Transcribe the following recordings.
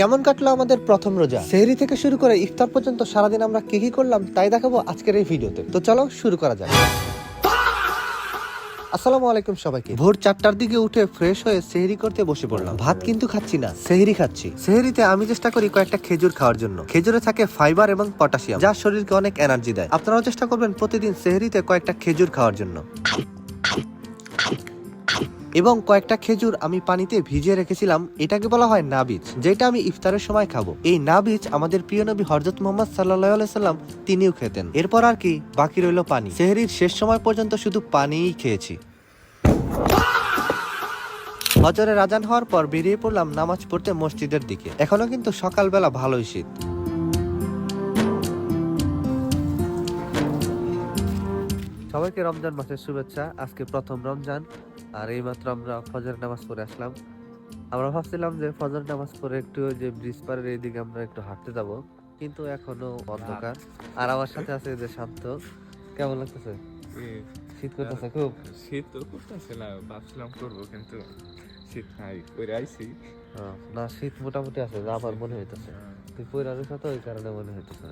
কেমন কাটলো আমাদের প্রথম রোজা? সেহরি থেকে শুরু করে ইফতার পর্যন্ত সারাদিন আমরা কি কি করলাম তাই দেখাবো আজকের এই ভিডিওতে। তো চলো শুরু করা যাক। আসসালামু আলাইকুম সবাইকে। ভোর 4টার দিকে উঠে ফ্রেশ হয়ে সেহরি করতে বসে পড়লাম। ভাত কিন্তু খাচ্ছি না, সেহরি খাচ্ছি। সেহরিতে আমি চেষ্টা করি কয়েকটা খেজুর খাওয়ার জন্য। খেজুরে থাকে ফাইবার এবং পটাশিয়াম, যা শরীরকে অনেক এনার্জি দেয়। আপনারাও চেষ্টা করবেন প্রতিদিন সেহরিতে কয়েকটা খেজুর খাওয়ার জন্য। এবং কয়েকটা খেজুর আমি পানিতে ভিজিয়ে রেখেছিলাম, এটাকে বলা হয় নাবিজ, যেটা আমি ইফতারের সময় খাবো। এই নাবিজ আমাদের প্রিয় নবী হযরত মুহাম্মদ সাল্লাল্লাহু আলাইহি সাল্লাম তিনিও খেতেন। এরপর আর কি বাকি রইল পানি। সেহরির শেষ সময় পর্যন্ত শুধু পানিই খেয়েছি। ফজরের আজান হওয়ার পর বেরিয়ে পড়লাম নামাজ পড়তে মসজিদের দিকে। এখনো কিন্তু সকালবেলা ভালোই শীত। সবাইকে রমজান মাসের শুভেচ্ছা। আজকে প্রথম রমজান, আর এইমাত্র আমরা ফজর নামাজ পড়ে আসলাম। আমরা ভাবছিলাম যে ফজর নামাজ পড়ে একটু ওই যে ব্রিজ পাড়ের এইদিকে আমরা একটু হাঁটতে যাব, কিন্তু এখনো অন্ধকার। আর আমার সাথে আছে যে শান্ত। কেমন লাগতেছে? শীত করতেছে খুব? শীত তো করতেছে না, ভাবছিলাম করবো কিন্তু শীত নাই, করে আইছি। না, শীত মোটামুটি আছে, যা আমার মনে হইতেছে। তুই পয়লা রয়েছে তো, ওই কারণে মনে হইতেছে।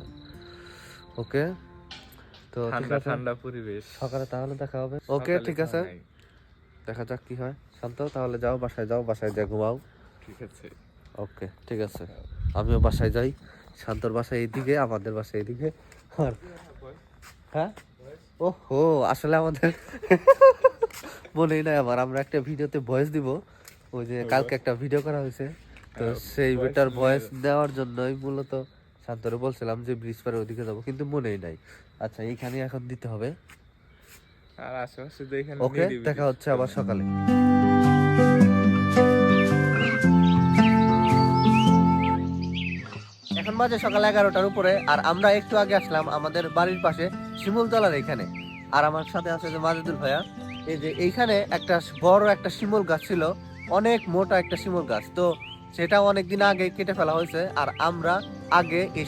ওকে, তো ঠান্ডা ঠান্ডা পরিবেশ। সকালে তাহলে দেখা হবে। ওকে, ঠিক আছে, দেখা যাক কি হয়। শান্ত, তাহলে যাও, বাসায় যাও, বাসায় যা ঘুমাও। ঠিক আছে, ওকে, ঠিক আছে, আমিও বাসায় যাই। শান্তর বাসায় এইদিকে, আমাদের বাসায় এইদিকে। আর হ্যাঁ, ওহো, আসলে আমাদের মনেই নাই আবার, আমরা একটা ভিডিওতে ভয়েস দিব। ওই যে কালকে একটা ভিডিও করা হয়েছে, তো সেই ভিডিওর ভয়েস দেওয়ার জন্যই মূলত শান্তরে বলছিলাম যে ব্রিজ পাড়ের ওদিকে যাবো, কিন্তু মনেই নাই। আচ্ছা, এইখানে এখন দিতে হবে। আর আশেপাশে তো এখানে ওকে, দেখা হচ্ছে আবার সকালে। এখন বাজে সকাল 11টার উপরে, আর আমরা একটু আগে আসলাম আমাদের বাড়ির পাশে শিমুলতলার এখানে। আর আমার সাথে আছে যে মাজেদুল ভাইয়া। এই যে এইখানে একটা বড় একটা শিমুল গাছ ছিল, অনেক মোটা একটা শিমুল গাছ। তো সেটা অনেকদিন আগে কেটে ফেলা হয়েছে। আর আমরা আগে এই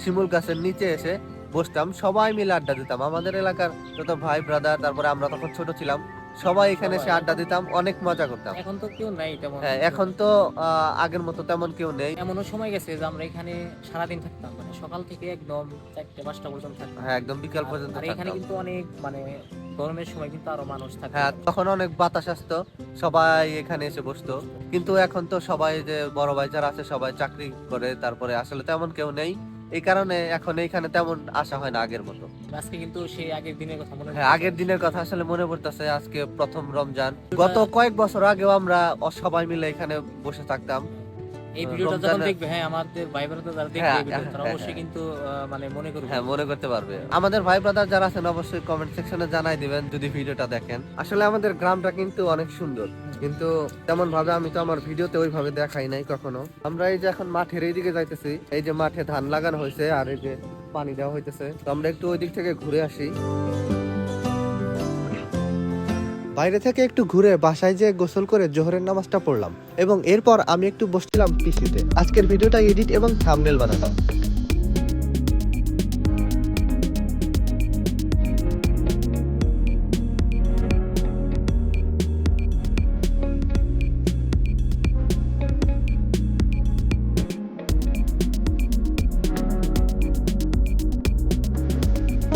শিমুল গাছের নিচে এসে বসতাম, সবাই মিলে আড্ডা দিতাম। আমাদের এলাকার যত ভাই ব্রাদার, তারপরে আমরা তখন ছোট ছিলাম, সবাই এখানে এসে আড্ডা দিতাম, অনেক মজা করতাম। এখন তো কেউ নাই তেমন। হ্যাঁ, এখন তো আগের মতো তেমন কেউ নেই। এমনও সময় গেছে যে আমরা এখানে সারাদিন থাকতাম, মানে সকাল থেকে একদম 4-5টা পর্যন্ত থাকতাম। হ্যাঁ, একদম বিকাল পর্যন্ত আর এখানে থাকতাম। কিন্তু অনেক মানে গরমের সময় কিন্তু আরো মানুষ থাকে। হ্যাঁ, তখন অনেক বাতাস আসতো, সবাই এখানে এসে বসতো। কিন্তু এখন তো সবাই যে বড় ভাই যারা আছে সবাই চাকরি করে, তারপরে আসলে তেমন কেউ নেই। এই কারণে এখন এইখানে তেমন আসা হয় না আগের মতো। আজকে কিন্তু সেই আগের দিনের কথা মনে হ্যাঁ, আগের দিনের কথা আসলে মনে পড়তেছে। আজকে প্রথম রমজান। গত কয়েক বছর আগেও আমরা সবাই মিলে এখানে বসে থাকতাম। এই ভিডিওটা যখন দেখবে, হ্যাঁ, আমাদের ভাই ব্রাদার যারা দেখবে হ্যাঁ, এই ভিডিও, তারা হ্যাঁ, অবশ্যই কিন্তু মানে মনে করবে। হ্যাঁ, মনে করতে পারবে। আমাদের ভাই ব্রাদার যারা আছেন অবশ্যই কমেন্ট সেকশনে জানাই দিবেন যদি ভিডিওটা দেখেন। আসলে আমাদের গ্রামটা কিন্তু অনেক সুন্দর, কিন্তু তেমন ভাবে আমি তো আমার ভিডিওতে ওইভাবে দেখাই নাই কখনো। আমরা এই যে এখন মাঠের এইদিকে যাইতেছি, এই যে মাঠে ধান লাগানো হয়েছে আর এই যে পানি দেওয়া হইতেছে, তো আমরা একটু ওই দিক থেকে ঘুরে আসি। বাইরে থেকে একটু ঘুরে বাসায় যেয়ে গোসল করে জোহরের নামাজটা পড়লাম, এবং এরপর আমি একটু বসছিলাম পিসিতে আজকের ভিডিওটা এডিট এবং থাম্বনেল বানালাম।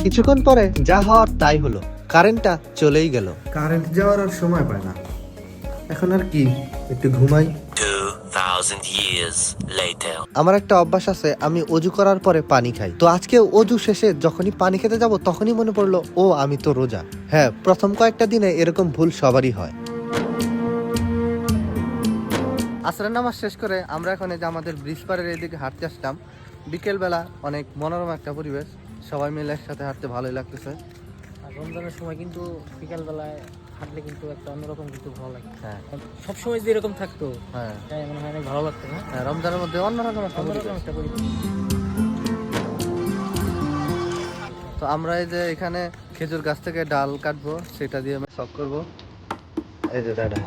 কিছুক্ষণ পরে যা হওয়ার তাই হলো, কারেন্টটা চলেই গেল। কারেন্ট যাওয়ার আর সময় পায় না। এখন আর কি, একটু ঘুমাই। 2000 years later. আমার একটা অভ্যাস আছে, আমি অজু করার পরে পানি খাই। তো আজকে অজু শেষে যখনই পানি খেতে যাব তখনই মনে পড়লো, ও আমি তো রোজা। হ্যাঁ, প্রথম কয়েকটা দিনে এরকম ভুল সবারই হয়। আসরের নামাজ শেষ করে আমরা এখন এই যে আমাদের ব্রিজ পাড়ের এদিকে হাঁটতে আসলাম। বিকেল বেলা অনেক মনোরম একটা পরিবেশ, সবাই মিলে একসাথে হাঁটতে ভালোই লাগতেছে। আর রমজানের সময় কিন্তু বিকাল বেলায় হাঁটলে কিন্তু একটা অন্যরকম কিন্তু ভালো লাগে। হ্যাঁ, সবসময় যে এরকম থাকতো, হ্যাঁ, তাই মনে হয় অনেক ভালো লাগতো না? হ্যাঁ, রমজানের মধ্যে অন্যরকম একটা পরিবেশ। অন্যরকম একটা পরিবেশ। তো আমরা এই যে এখানে খেজুর গাছ থেকে ডাল কাটবো, সেটা দিয়ে আমি শক করবো। এই যে দাদা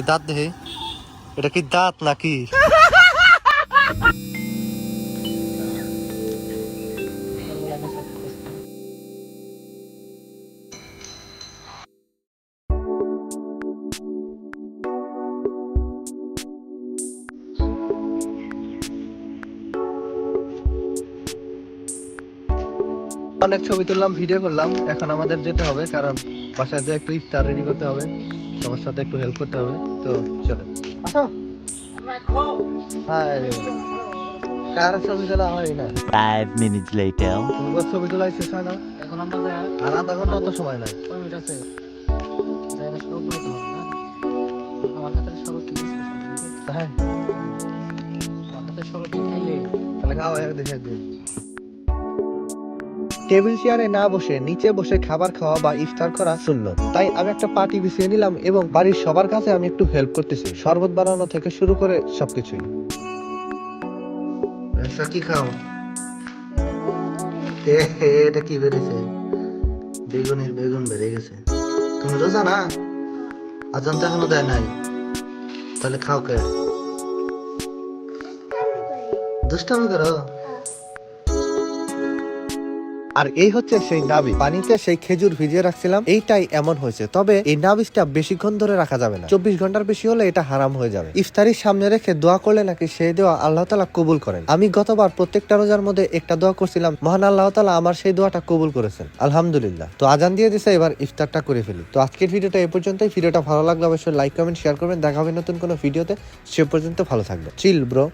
দাঁত দেখে, এটা কি দাঁত নাকি? অনেক ছবি তুললাম, ভিডিও করলাম, এখন আমাদের যেতে হবে কারণ বাসায় যে একটু ইফতার রেডি করতে হবে, সবার সাথে একটু হেল্প করতে হবে। তো চলো আসো। হাই, কার ছবি তোলা হয় না? 5 minutes later. তোমার ছবি তোলা শেষ হয় না? এখন আমরা আর আধা ঘন্টা তো সময় নাই। কয় মিনিট আছে? জায়গা সব বলতে হবে না। আমার হাতে সব কি হ্যাঁ, আমার হাতে সব কি খাইলে তাহলে খাওয়া দেখে একদিন। টেবিল চেয়ারে না বসে নিচে বসে খাবার খাওয়া বা ইফতার করা সুন্নত। তাই আমি একটা পার্টি বিছিয়ে নিলাম এবং বাড়ির সবার কাছে আমি একটু হেল্প করতেছি, শরবত বানানো থেকে শুরু করে সবকিছুই। কি খাও? এটা কি বেড়েছে? বেগুন বেড়ে গেছে। তুমি রোজা না? আজান তো এখনো দেয় নাই, তাহলে খাও কে? দুষ্টামি করো। আর এই হচ্ছে সেই নাবি, পানিতে সেই খেজুর ভিজিয়ে রাখছিলাম, এইটাই এমন হয়েছে। তবে এই নাবিজটা বেশিক্ষণ ধরে রাখা যাবে না, 24 ঘন্টার বেশি হলে এটা হারাম হয়ে যাবে। ইফতারির সামনে রেখে দোয়া করলে নাকি সেই দোয়া আল্লাহ তাআলা কবুল করেন। আমি গতবার প্রত্যেকটা রোজার মধ্যে একটা দোয়া করছিলাম, মহান আল্লাহ তাআলা আমার সেই দোয়াটা কবুল করেছেন, আলহামদুলিল্লাহ। তো আজান দিয়ে দিছে, এবার ইফতারটা করে ফেলি। তো আজকের ভিডিওটা এই পর্যন্তই। ভিডিওটা ভালো লাগলে অবশ্যই লাইক কমেন্ট শেয়ার করবেন। দেখা হবে নতুন কোনো ভিডিওতে, সে পর্যন্ত ভালো থাকবেন। Chill bro.